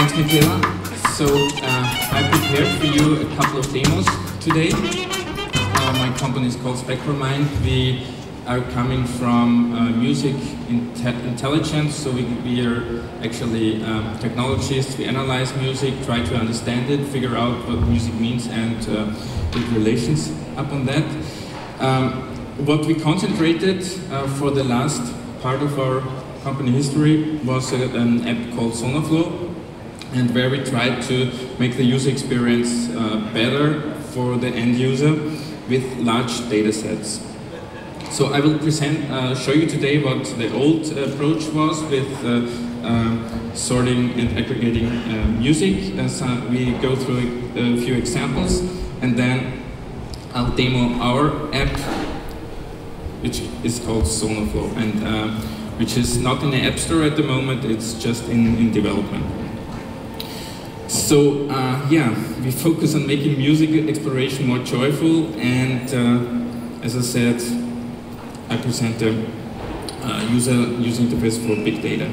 Thanks, Michaela. So I prepared for you a couple of demos today. My company is called Spectralmind. We are coming from music intelligence, so we are actually technologists. We analyze music, try to understand it, figure out what music means, and build relations upon that. What we concentrated for the last part of our company history was an app called Sonaflow, and where we tried to make the user experience better for the end user with large data sets. So I will show you today what the old approach was with sorting and aggregating music. So we go through a few examples, and then I'll demo our app, which is called Sonaflow, and which is not in the App Store at the moment, it's just in development. So yeah, we focus on making music exploration more joyful, and as I said, I present the user interface for big data.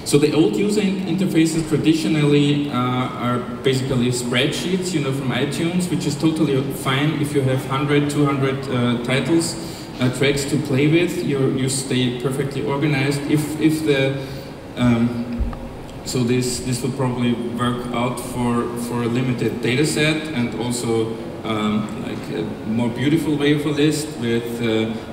So the old user interfaces traditionally are basically spreadsheets, from iTunes, which is totally fine if you have 100, 200 titles, tracks to play with. You stay perfectly organized. If the so this will probably work out for a limited data set, and also like a more beautiful way of a list with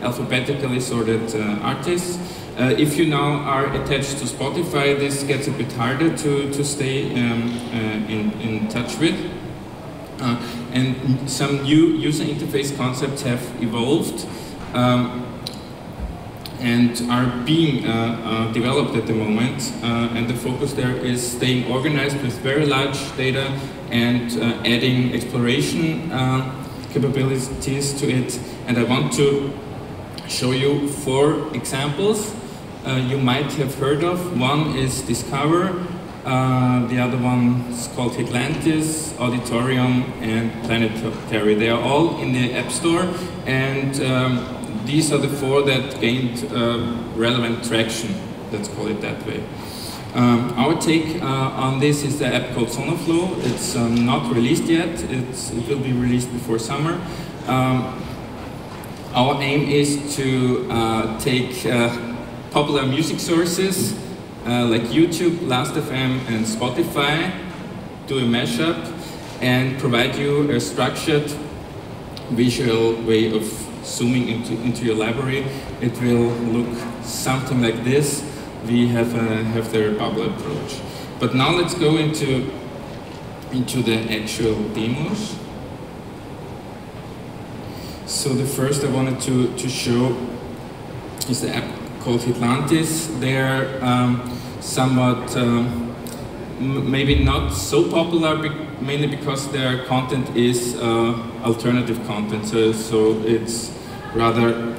alphabetically sorted artists. If you now are attached to Spotify, this gets a bit harder to stay in touch with. And some new user interface concepts have evolved and are being developed at the moment, and the focus there is staying organized with very large data and adding exploration capabilities to it. And I want to show you 4 examples you might have heard of. One is Discover, the other one is called Atlantis, Auditorium, and Planetary. They are all in the App Store, and these are the 4 that gained relevant traction, let's call it that way. Our take on this is the app called Sonaflow. It's not released yet. It will be released before summer. Our aim is to take popular music sources like YouTube, Last.fm, and Spotify, do a mashup, and provide you a structured visual way of zooming into your library. It will look something like this. We have the bubble approach. But now let's go into the actual demos. So the first I wanted to show is the app called Atlantis. They're somewhat maybe not so popular, mainly because their content is alternative content. So it's rather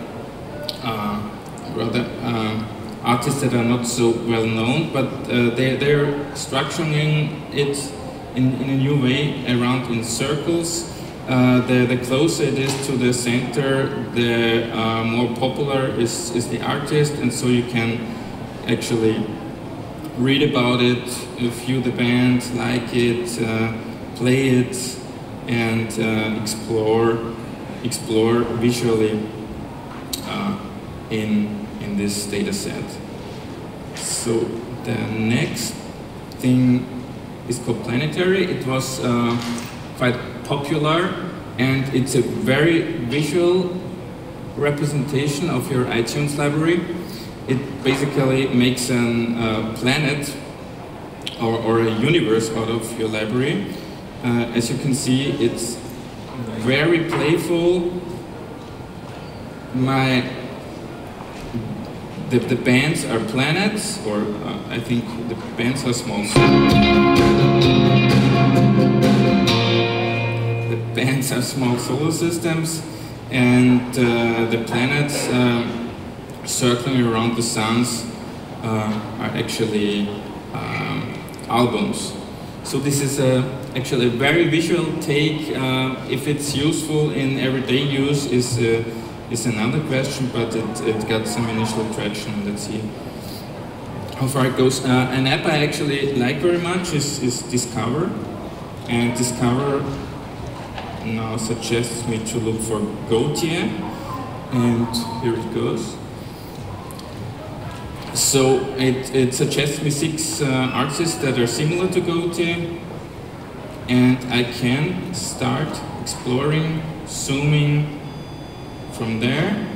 artists that are not so well known, but they're structuring it in a new way, around in circles. The closer it is to the center, the more popular is the artist, and so you can actually read about it, view the band, like it, play it, and explore visually in this data set. So the next thing is called Planetary. It was quite popular, and it's a very visual representation of your iTunes library. It basically makes a planet or a universe out of your library. As you can see, it's very playful. The bands are planets, or I think the bands are small. The bands are small solar systems, and the planets circling around the suns are actually albums. So this is actually a very visual take. If it's useful in everyday use is another question, but it got some initial traction. Let's see how far it goes. An app I actually like very much is Discover, and Discover now suggests me to look for Gautier, and here it goes. So it suggests me 6 artists that are similar to Gautier, and I can start exploring, zooming from there.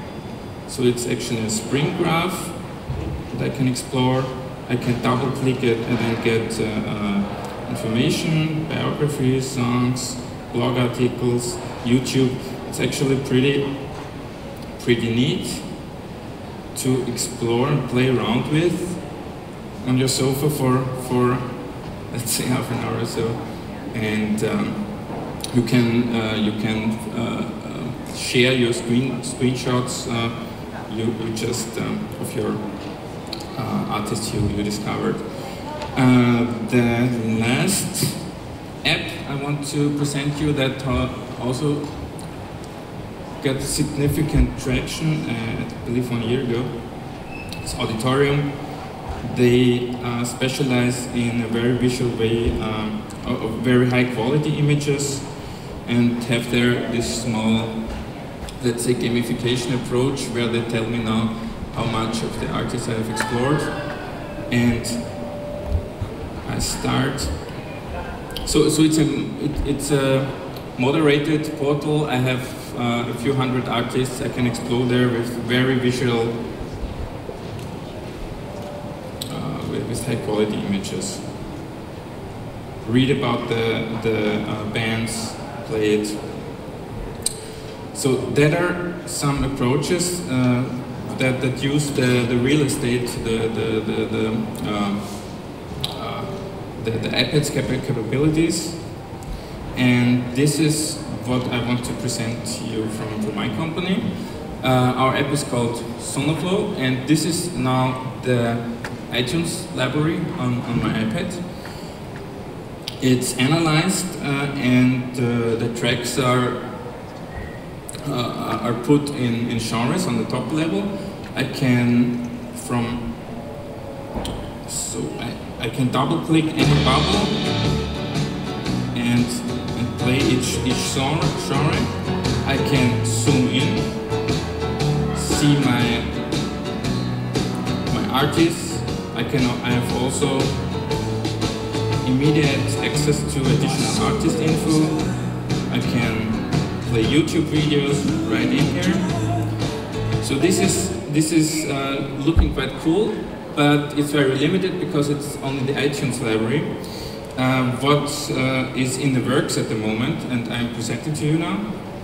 So it's actually a spring graph that I can explore. I can double click it and then get information, biographies, songs, blog articles, YouTube. It's actually pretty neat to explore and play around with on your sofa for let's say half an hour or so, and you can share your screenshots you just of your artist you discovered. The last app I want to present you that also got significant traction, I believe 1 year ago. It's Auditorium. They specialize in a very visual way of very high quality images, and have this small, let's say, gamification approach where they tell me now how much of the artists I have explored, and I start. So it's a moderated portal. I have a few hundred artists I can explore there with very visual, with high quality images. Read about the bands, play it. So there are some approaches that use the real estate, the iPad's capabilities, and this is what I want to present to you from my company. Our app is called Sonoflow, and this is now the iTunes library on my iPad. It's analyzed, and the tracks are put in genres on the top level. I can I can double click any bubble and play each genre. I can zoom in, see my artists. I have also immediate access to additional artist info. I can play YouTube videos right in here. So this is looking quite cool, but it's very limited because it's only the iTunes library. What is in the works at the moment, and I'm presenting to you now,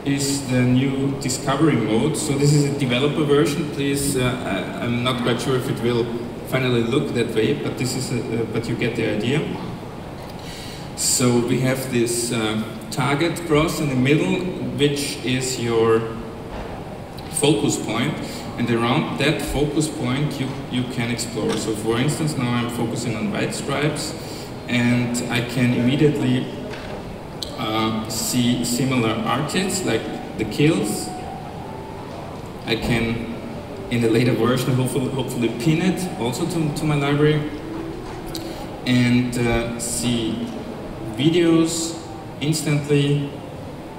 is the new discovery mode. So this is a developer version. Please, I'm not quite sure if it will finally look that way, but this is but you get the idea. So we have this target cross in the middle, which is your focus point, and around that focus point you can explore. So for instance, now I'm focusing on white stripes, and I can immediately see similar artists like The Kills. I can, in the later version, hopefully pin it also to my library, and see videos instantly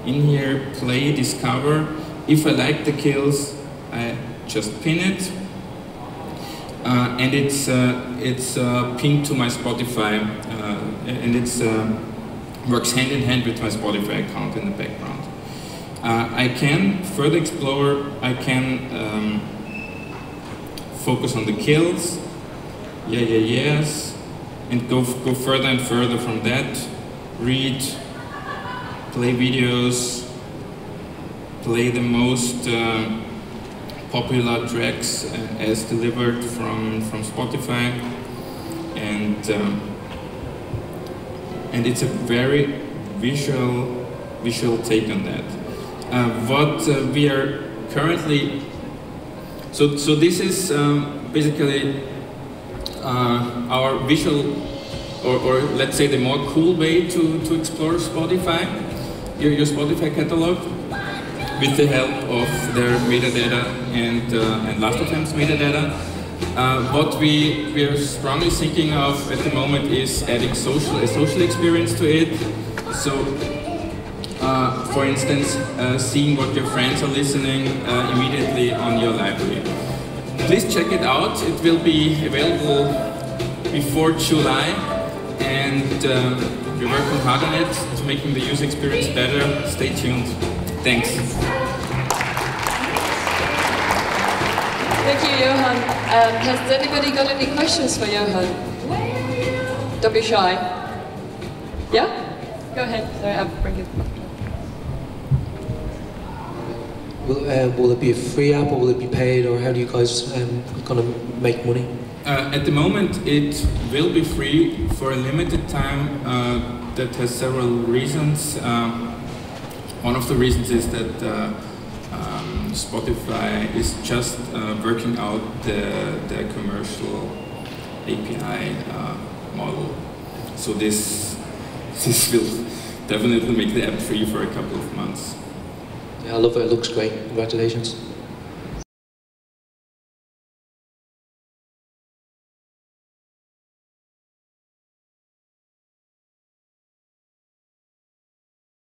in here, play, discover. If I like The Kills, I just pin it, and it's pinned to my Spotify, and it's works hand in hand with my Spotify account in the background. I can further explore. I can focus on The Kills, yes, and go further and further from that. Read, play videos, play the most popular tracks as delivered from Spotify, and it's a very visual take on that. What we are currently, so this is basically our visual, or let's say the more cool way to explore Spotify, your Spotify catalog, with the help of their metadata and Last.fm's metadata. What we are strongly thinking of at the moment is adding a social experience to it. So, for instance, seeing what your friends are listening immediately on your library. Please check it out. It will be available before July, and we're working hard on it to making the user experience better. Stay tuned. Thanks. Thank you, Johann. Has anybody got any questions for Johann? Don't be shy. Yeah? Go ahead. Sorry, I'll bring it. Will it be a free app or will it be paid, or how do you guys gonna make money? At the moment, it will be free for a limited time. That has several reasons. One of the reasons is that Spotify is just working out the commercial API model. So this will definitely make the app free for a couple of months. Yeah, I love it. It looks great. Congratulations.